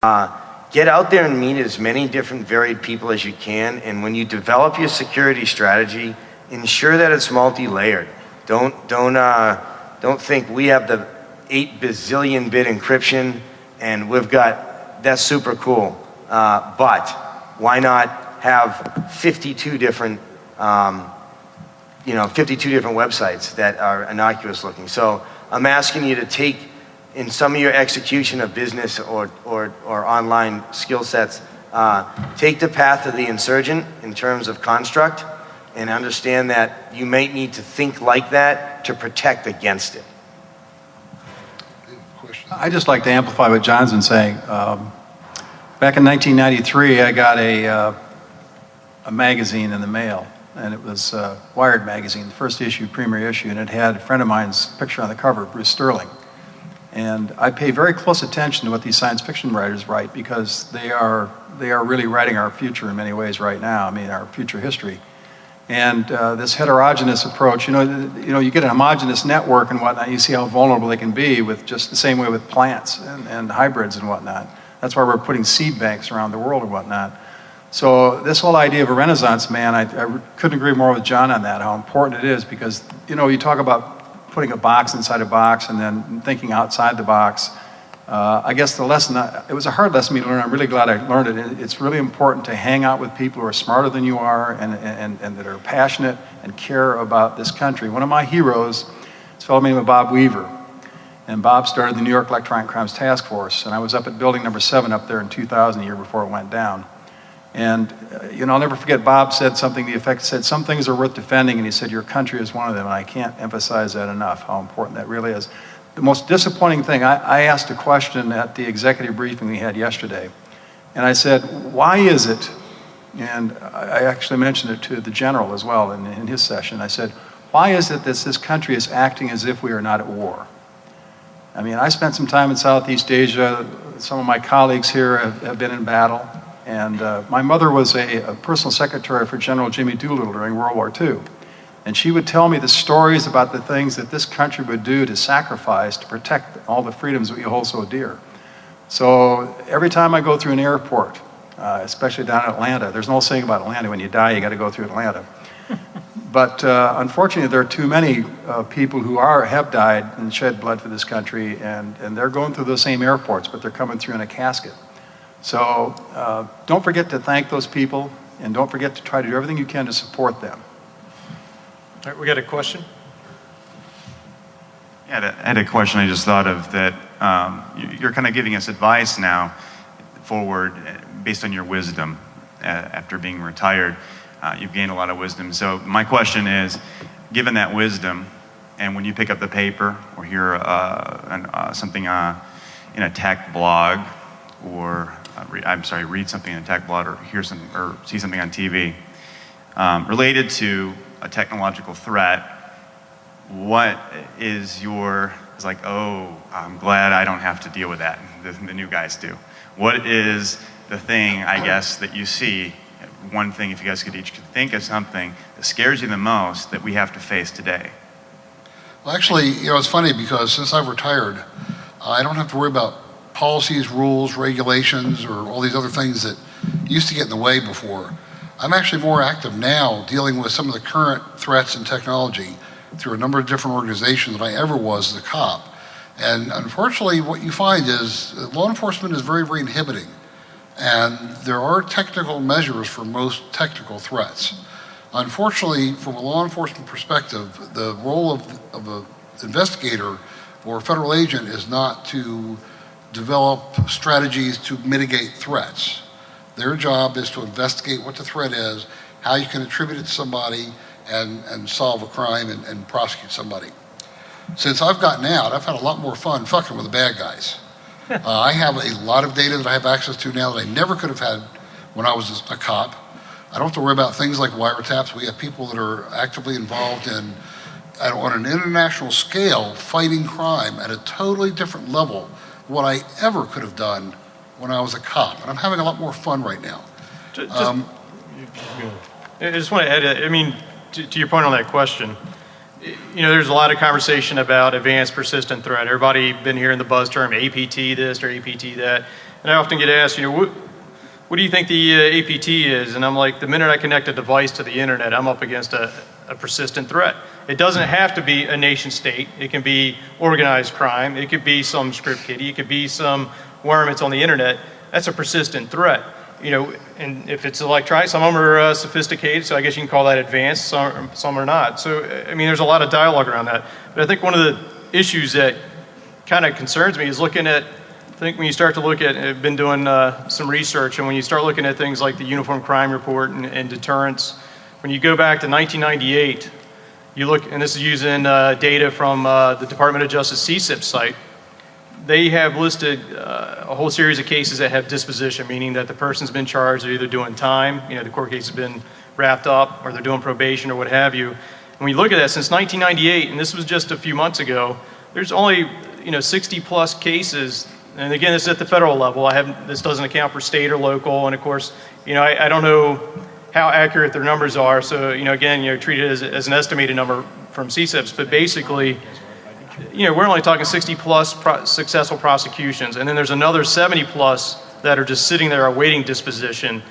Get out there and meet as many different varied people as you can, and when you develop your security strategy, ensure that it's multi-layered. Don't think we have the 8 bazillion bit encryption and that's super cool. But why not have 52 different 52 different websites that are innocuous looking? So I'm asking you to take, in some of your execution of business or online skill sets, take the path of the insurgent in terms of construct, and understand that you may need to think like that to protect against it. I'd just like to amplify what John's been saying. Back in 1993, I got a magazine in the mail, and it was Wired magazine, the first issue, premier issue, and it had a friend of mine's picture on the cover, Bruce Sterling. And I pay very close attention to what these science fiction writers write, because they are really writing our future in many ways right now. I mean, our future history. And this heterogeneous approach, you get a homogeneous network and whatnot, you see how vulnerable they can be, with just the same way with plants and hybrids and whatnot. That's why we're putting seed banks around the world and whatnot. So this whole idea of a renaissance man, I couldn't agree more with John on that, how important it is, because you talk about putting a box inside a box and then thinking outside the box. I guess the lesson, it was a hard lesson for me to learn. I'm really glad I learned it. It's really important to hang out with people who are smarter than you are and that are passionate and care about this country. One of my heroes is a fellow named Bob Weaver. And Bob started the New York Electronic Crimes Task Force. And I was up at building number 7 up there in 2000, a year before it went down. And I'll never forget, Bob said something to the effect, said, some things are worth defending, and he said, your country is one of them, and I can't emphasize that enough, how important that really is. The most disappointing thing, I asked a question at the executive briefing we had yesterday, and I said, why is it, and I actually mentioned it to the general as well in his session, I said, why is it that this country is acting as if we are not at war? I mean, I spent some time in Southeast Asia, some of my colleagues here have been in battle, and my mother was a personal secretary for General Jimmy Doolittle during World War II. And she would tell me the stories about the things that this country would do to sacrifice to protect all the freedoms that we hold so dear. So every time I go through an airport, especially down in Atlanta, there's an old saying about Atlanta, when you die, you got to go through Atlanta. But unfortunately, there are too many people who have died and shed blood for this country, and they're going through those same airports, but they're coming through in a casket. So don't forget to thank those people, and don't forget to try to do everything you can to support them. All right, we got a question? Yeah, I had a question I just thought of that you're kind of giving us advice now forward based on your wisdom after being retired. You've gained a lot of wisdom. So my question is, given that wisdom, and when you pick up the paper or hear something in a tech blog, or read something in a tech blog, or hear something or see something on TV related to a technological threat, what is it's like, oh, I'm glad I don't have to deal with that. The new guys do. What is the thing, I guess, that you see? One thing, if you guys could each think of something that scares you the most that we have to face today. Well, actually, it's funny, because since I've retired, I don't have to worry about policies, rules, regulations, or all these other things that used to get in the way before. I'm actually more active now dealing with some of the current threats in technology through a number of different organizations than I ever was as a cop. And unfortunately, what you find is law enforcement is very, very inhibiting. And there are technical measures for most technical threats. Unfortunately, from a law enforcement perspective, the role of an investigator or a federal agent is not to develop strategies to mitigate threats. Their job is to investigate what the threat is, how you can attribute it to somebody, and solve a crime and prosecute somebody. Since I've gotten out, I've had a lot more fun fucking with the bad guys. I have a lot of data that I have access to now that I never could have had when I was a cop. I don't have to worry about things like wiretaps. We have people that are actively involved in, on an international scale, fighting crime at a totally different level than what I ever could have done when I was a cop. And I'm having a lot more fun right now. I just want to add, to your point on that question, there's a lot of conversation about advanced persistent threat. Everybody been hearing the buzz term APT this or APT that. And I often get asked, what do you think the APT is? And I'm like, the minute I connect a device to the internet, I'm up against a persistent threat. It doesn't have to be a nation state. It can be organized crime. It could be some script kiddie. It could be some worm that's on the internet. That's a persistent threat. And if it's electronic, some of them are sophisticated, so I guess you can call that advanced, some are not. So, I mean, there's a lot of dialogue around that. But I think one of the issues that kind of concerns me is looking at, I think when you start to look at, I've been doing some research, and when you start looking at things like the Uniform Crime Report and deterrence, when you go back to 1998, you look, and this is using data from the Department of Justice CSIP site, they have listed a whole series of cases that have disposition, meaning that the person's been charged, they're either doing time, the court case has been wrapped up, or they're doing probation or what have you. And when you look at that, since 1998, and this was just a few months ago, there's only 60 plus cases. And again, this is at the federal level. This doesn't account for state or local. And of course, I don't know how accurate their numbers are. So, again, treat it as an estimated number from CSIPs. But basically, we're only talking 60 plus successful prosecutions. And then there's another 70 plus that are just sitting there awaiting disposition.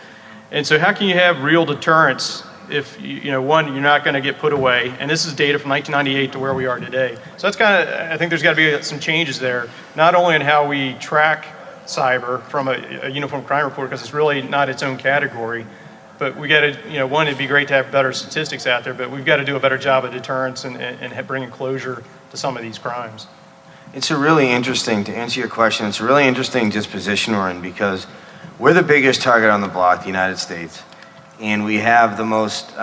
And so how can you have real deterrence if, one, you're not going to get put away, and this is data from 1998 to where we are today. So that's I think there's got to be some changes there, not only in how we track cyber from a uniform crime report, because it's really not its own category, but we got to, one, it'd be great to have better statistics out there, but we've got to do a better job of deterrence and bringing closure to some of these crimes. It's a really interesting, to answer your question, it's a really interesting disposition we're in, because we're the biggest target on the block, the United States. And we have the most,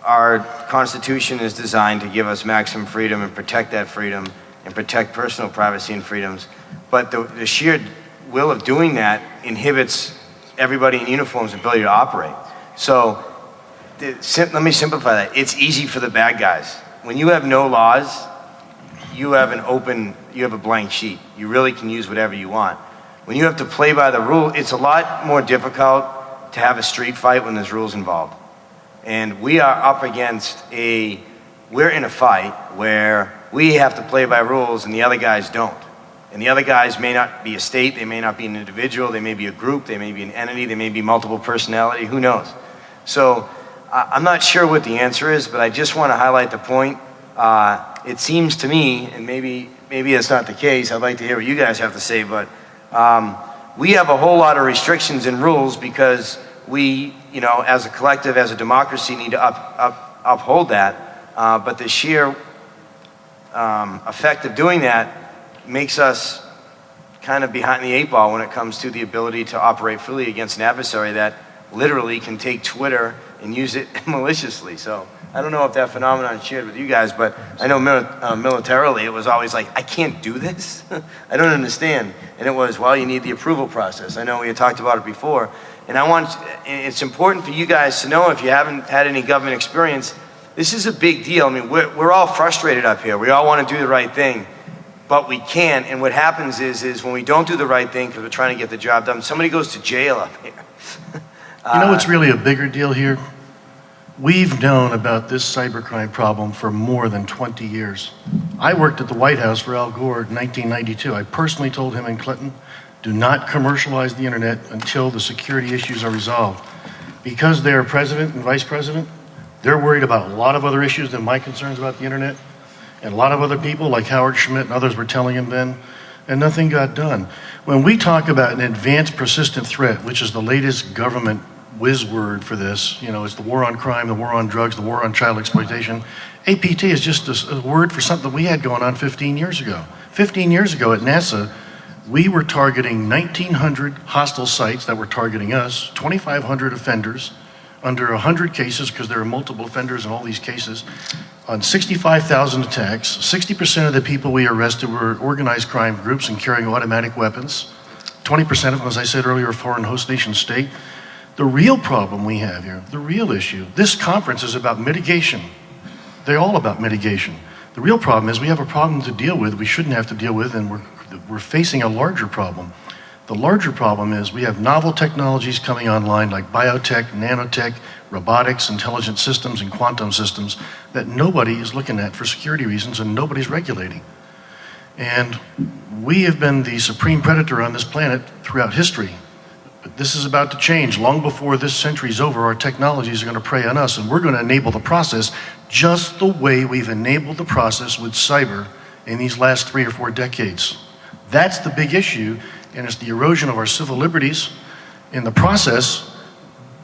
our Constitution is designed to give us maximum freedom and protect that freedom and protect personal privacy and freedoms. But the sheer will of doing that inhibits everybody in uniform's ability to operate. So let me simplify that. It's easy for the bad guys. When you have no laws, you have a blank sheet. You really can use whatever you want. When you have to play by the rule, it's a lot more difficult to have a street fight when there's rules involved. And we are up against we're in a fight where we have to play by rules and the other guys don't. And the other guys may not be a state, they may not be an individual, they may be a group, they may be an entity, they may be multiple personality, who knows? So I'm not sure what the answer is, but I just want to highlight the point. It seems to me, and maybe it's not the case, I'd like to hear what you guys have to say, but we have a whole lot of restrictions and rules because we, as a collective, as a democracy, need to uphold that. But the sheer effect of doing that makes us kind of behind the eight ball when it comes to the ability to operate freely against an adversary that literally can take Twitter and use it maliciously. So I don't know if that phenomenon is shared with you guys, but I know militarily it was always like, I can't do this. I don't understand. And it was, well, you need the approval process. I know we had talked about it before. And it's important for you guys to know, if you haven't had any government experience, this is a big deal. We're all frustrated up here. We all want to do the right thing, but we can't. And what happens is when we don't do the right thing because we're trying to get the job done, somebody goes to jail up here. What's really a bigger deal here? We've known about this cybercrime problem for more than 20 years. I worked at the White House for Al Gore in 1992. I personally told him and Clinton, do not commercialize the internet until the security issues are resolved. Because they are president and vice president, they're worried about a lot of other issues than my concerns about the internet. And a lot of other people, like Howard Schmidt and others, were telling him then, and nothing got done. When we talk about an advanced persistent threat, which is the latest government whiz word for this, it's the war on crime, the war on drugs, the war on child exploitation. APT is just a word for something we had going on 15 years ago. 15 years ago at NASA, we were targeting 1,900 hostile sites that were targeting us, 2,500 offenders, under 100 cases, because there are multiple offenders in all these cases, on 65,000 attacks. 60% of the people we arrested were organized crime groups and carrying automatic weapons. 20% of them, as I said earlier, are foreign host nation state. The real problem we have here, the real issue, this conference is about mitigation. They're all about mitigation. The real problem is we have a problem to deal with we shouldn't have to deal with, and we're facing a larger problem. The larger problem is we have novel technologies coming online like biotech, nanotech, robotics, intelligent systems, and quantum systems that nobody is looking at for security reasons and nobody's regulating. And we have been the supreme predator on this planet throughout history. But this is about to change. Long before this century's over, our technologies are going to prey on us, and we're going to enable the process just the way we've enabled the process with cyber in these last 3 or 4 decades. That's the big issue, and it's the erosion of our civil liberties in the process,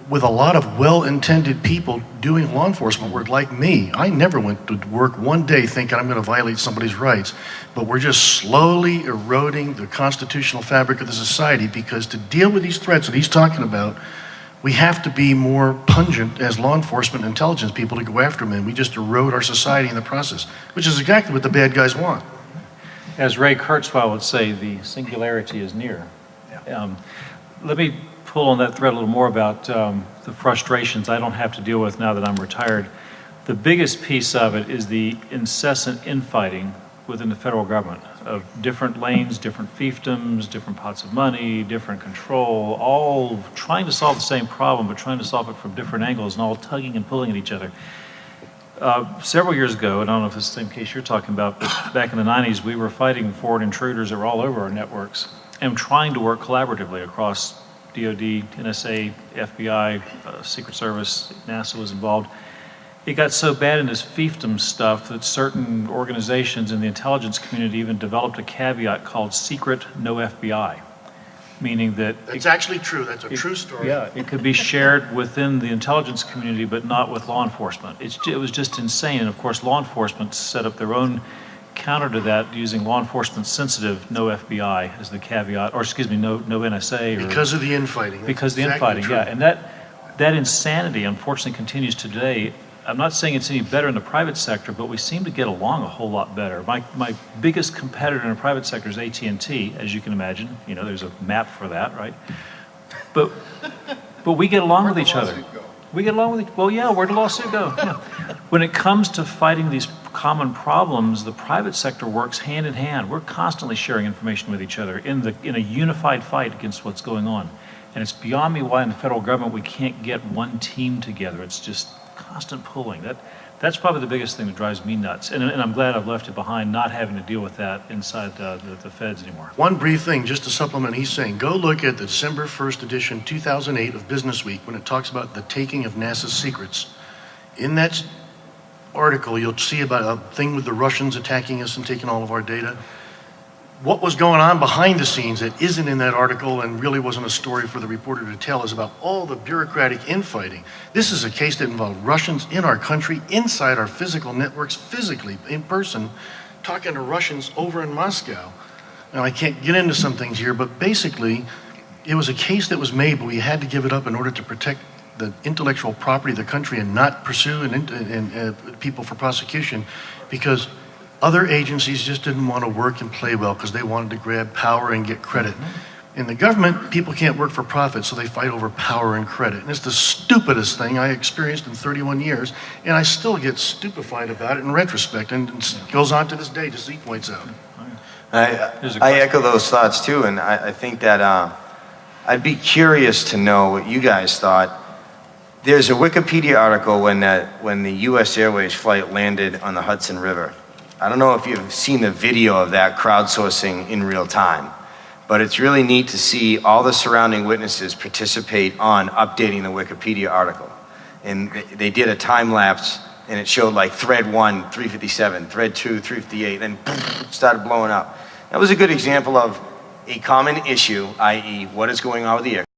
with a lot of well-intended people doing law enforcement work like me. I never went to work one day thinking I'm going to violate somebody's rights, but we're just slowly eroding the constitutional fabric of the society, because to deal with these threats that he's talking about, we have to be more pungent as law enforcement and intelligence people to go after them, and we just erode our society in the process, which is exactly what the bad guys want. As Ray Kurzweil would say, the singularity is near. Let me pull on that thread a little more about the frustrations I don't have to deal with now that I'm retired. The biggest piece of it is the incessant infighting within the federal government of different lanes, different fiefdoms, different pots of money, different control, all trying to solve the same problem, but trying to solve it from different angles and all tugging and pulling at each other. Several years ago, and I don't know if it's the same case you're talking about, but back in the 90s, we were fighting foreign intruders that were all over our networks and trying to work collaboratively across DOD, NSA, FBI, Secret Service, NASA was involved. It got so bad in this fiefdom stuff that certain organizations in the intelligence community even developed a caveat called secret, no FBI, meaning that That's actually true. That's a true story. Yeah, it could be shared within the intelligence community, but not with law enforcement. It was just insane. And of course, law enforcement set up their own counter to that using law enforcement sensitive, no FBI as the caveat, or excuse me, no NSA. Because of the infighting. Because of the infighting, yeah. And that insanity unfortunately continues today. I'm not saying it's any better in the private sector, but we seem to get along a whole lot better. My biggest competitor in the private sector is AT&T, as you can imagine. You know, there's a map for that, right? But we get along with each other. We get along with well, yeah, where'd the lawsuit go? Yeah. When it comes to fighting these common problems, the private sector works hand in hand. We're constantly sharing information with each other in a unified fight against what's going on. And it's beyond me why in the federal government we can't get one team together. It's just constant pulling. That's probably the biggest thing that drives me nuts. And I'm glad I've left it behind, not having to deal with that inside the feds anymore. One brief thing, just to supplement, he's saying, go look at the December 1st edition, 2008 of Business Week, when it talks about the taking of NASA's secrets. In that article, you'll see about a thing with the Russians attacking us and taking all of our data. What was going on behind the scenes that isn't in that article and really wasn't a story for the reporter to tell is about all the bureaucratic infighting. This is a case that involved Russians in our country, inside our physical networks, physically, in person, talking to Russians over in Moscow. Now, I can't get into some things here, but basically, it was a case that was made, but we had to give it up in order to protect the intellectual property of the country and not pursue people for prosecution, because other agencies just didn't want to work and play well because they wanted to grab power and get credit. In the government, people can't work for profit, so they fight over power and credit. And it's the stupidest thing I experienced in 31 years, and I still get stupefied about it in retrospect, and it goes on to this day, just as he points out. I echo those thoughts too, and I think that I'd be curious to know what you guys thought. There's a Wikipedia article when the U.S. Airways flight landed on the Hudson River. I don't know if you've seen the video of that crowdsourcing in real time, but it's really neat to see all the surrounding witnesses participate on updating the Wikipedia article. And they did a time lapse, and it showed like thread 1, 357, thread 2, 358, then started blowing up. That was a good example of a common issue, i.e. what is going on with the aircraft.